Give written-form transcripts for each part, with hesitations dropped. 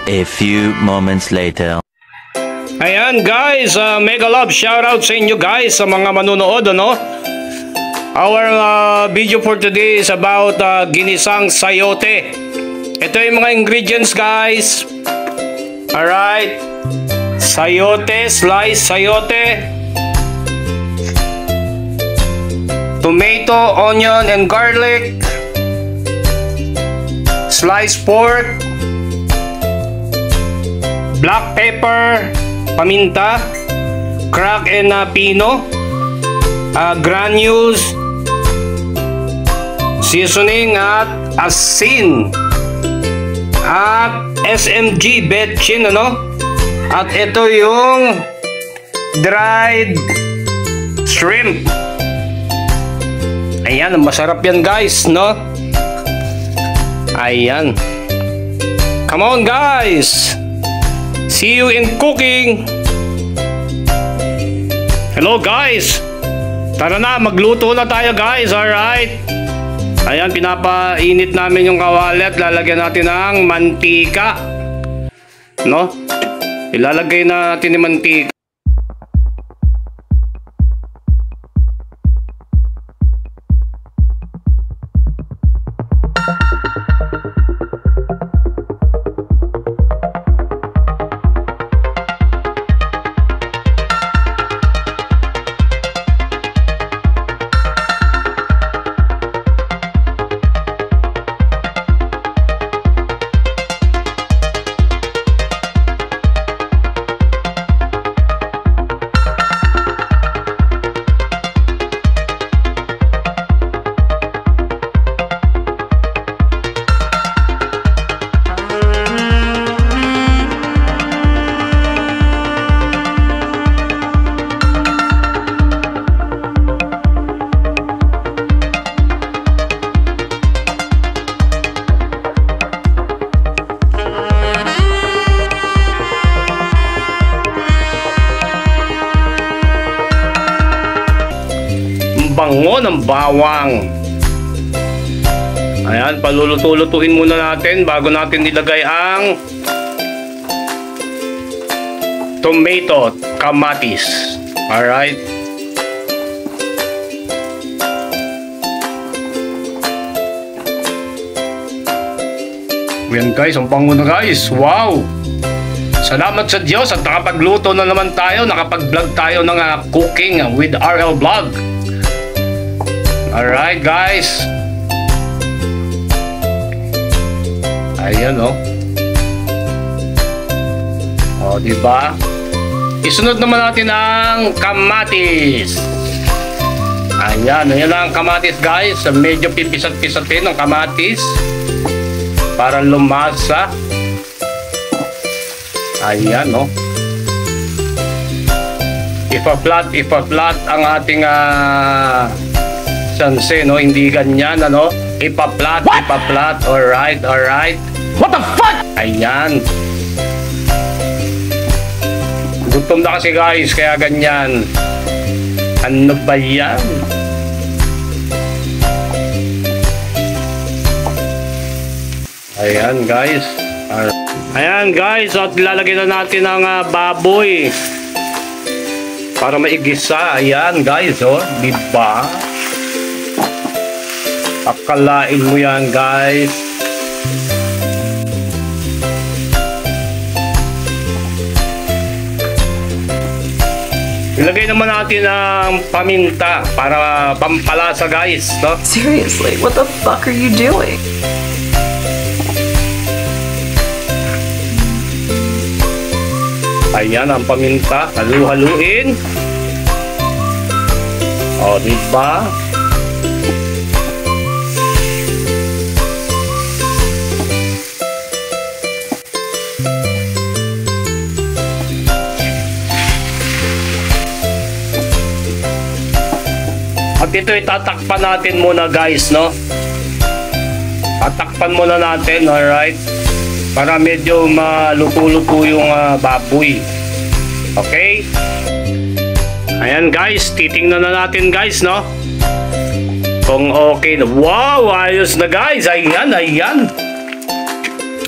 A few moments later. Ayan guys, mega love shoutout sa inyo guys sa mga manunood, ano? Our video for today is about ginisang sayote. Ito yung mga ingredients guys. Alright, sayote, sliced sayote, tomato, onion and garlic, sliced pork, black pepper, paminta, crack and pino, granules, seasoning at asin, at SMG betchin, ano? At ito yung dried shrimp. Ayan, masarap yan guys, no? Ayan. Come on guys, see you in cooking. Hello guys, tara na, magluto na tayo guys. Alright. Ayan, pinapainit namin yung kawali at lalagyan natin ng mantika, no? Ilalagay na natin yung mantika. Bango ng bawang. Ayan, paluluto-lutuin muna natin bago natin nilagay ang tomato, kamatis. Alright. Ayan guys, ang bango na guys. Wow! Salamat sa Diyos at nakapagluto na naman tayo, nakapag-vlog tayo ng cooking with RL Vlog. Alright guys. Ayan oh. O diba? Isunod naman natin ang kamatis. Ayan, ayan ang kamatis guys. Medyo pipisat-pisatin ang kamatis para lumasa. Ayan oh. Ipa-flat ang ating sanse, no? Hindi ganyan, ano? Ipa-flat. Alright. What the fuck? Ayan. Gutom na kasi guys, kaya ganyan. Ano ba yan? Ayan guys. Ayan guys, at lalagyan na natin ang baboy para maigisa. Ayan guys, oh. Diba? Akalain mo yan guys. Ilagay naman natin ang paminta para pampalasa guys, no? Seriously, what the fuck are you doing? Ayan ang paminta, halu-haluin. O diba? At ito itatakpan natin muna guys, no? Tatakpan muna natin, alright? Para medyo maluto-luto yung baboy. Okay? Ayan guys, titingnan na natin guys, no? Kung okay na. Wow, ayos na guys. Ayan.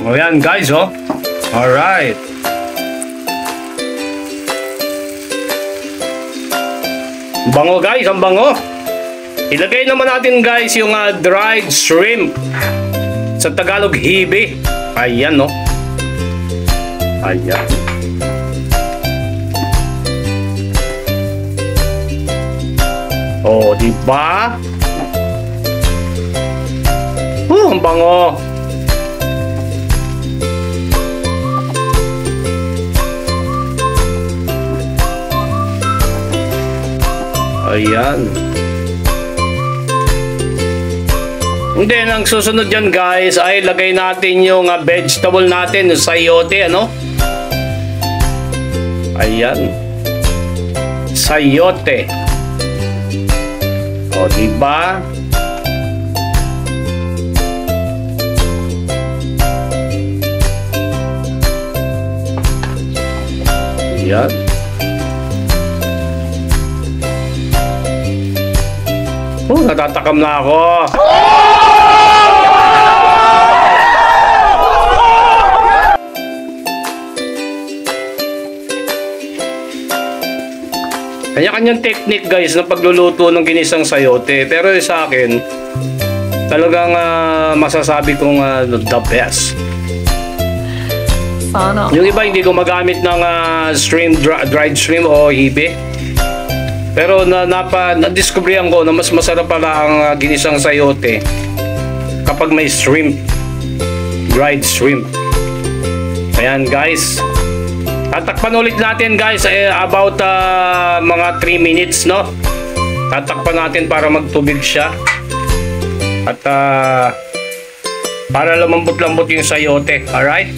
O yan guys, oh. Alright. Bango guys, ang bango. Ilagay naman natin guys yung dried shrimp. Sa Tagalog, hibe. Ayan, no? Ayan. Oh, diba? Ang bango. Ayan. And then, ang susunod dyan guys ay lagay natin yung vegetable natin, yung sayote, ano? Ayan. Sayote. O, diba? Ayan. Oh, natatakam na ako. Kanya-kanyang technique guys ng pagluluto ng ginisang sayote. Pero sa akin, talagang masasabi kong the best. Sana. Yung iba hindi ko magamit ng dried shrimp o hibe. Pero na-discoveryan ko na mas masarap pala ang ginisang sayote kapag may shrimp, dried shrimp. Ayan guys. Tatakpan ulit natin guys about mga 3 minutes, no? Tatakpan natin para magtubig siya. At para lumambot-lambot yung sayote. Alright?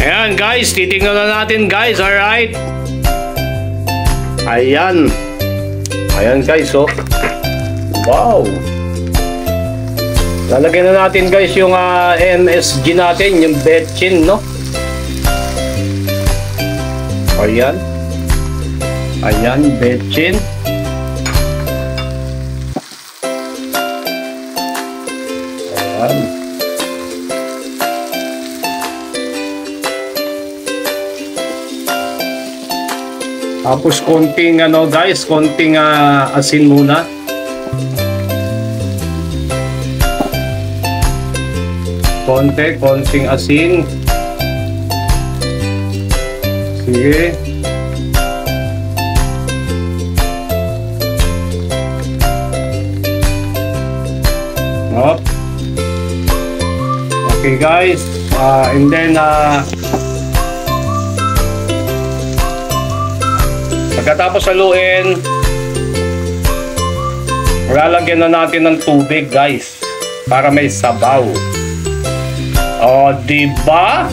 Ayan guys, titingnan na natin guys. Alright? Ayan. Ayan guys, oh. Wow. Lalagyan na natin guys yung MSG natin, yung betchin, no? Ayan. Ayan, betchin. Ayan. Tapos konting guys, konting asin muna. Konting asin. Sige. Hop. Okay guys, and then pagkatapos haluin, lalagyan na natin ng tubig guys para may sabaw. O, diba?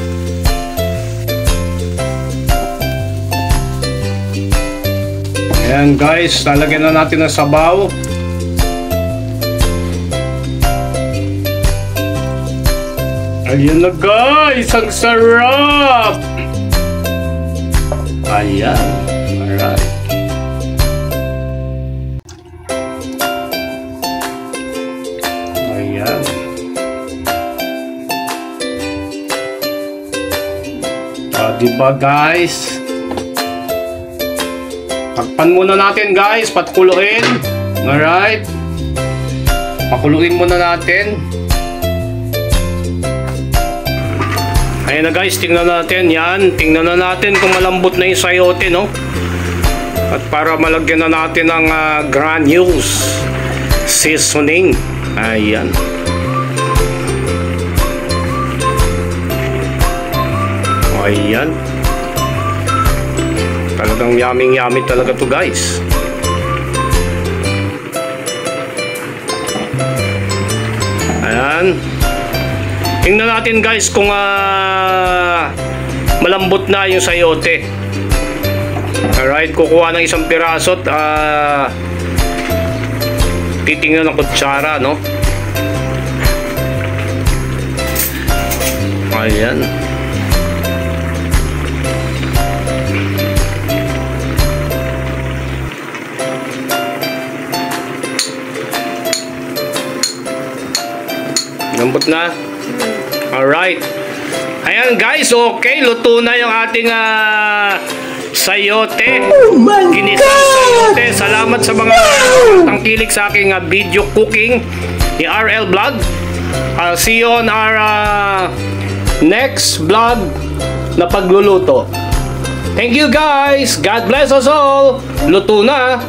Ayan guys, lalagyan na natin ng sabaw. Ayan na guys, ang sarap! Ayan. Alright. Ayan. Diba guys? Takpan muna natin guys, patkuluin. Alright. Pakuluin muna natin. Ayan na guys, tingnan natin yan. Tingnan na natin kung malambot na yung sayote, no? At para malagyan na natin ng granules seasoning. Ayan. Ayan. Talagang yummy talaga to guys. Ayan. Tingnan natin guys kung malambot na yung sayote. Alright, kukuha ng isang piraso at titingnan ng kutsara, no? Ayan. Lambot na. Alright. Ayan guys, okay, luto na yung ating sayote. Ginisang sayote. Salamat sa mga tangkilik sa aking video cooking ni RL Vlog. I'll see you on our next vlog na pagluluto. Thank you guys. God bless us all. Luto na.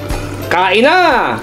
Kain na.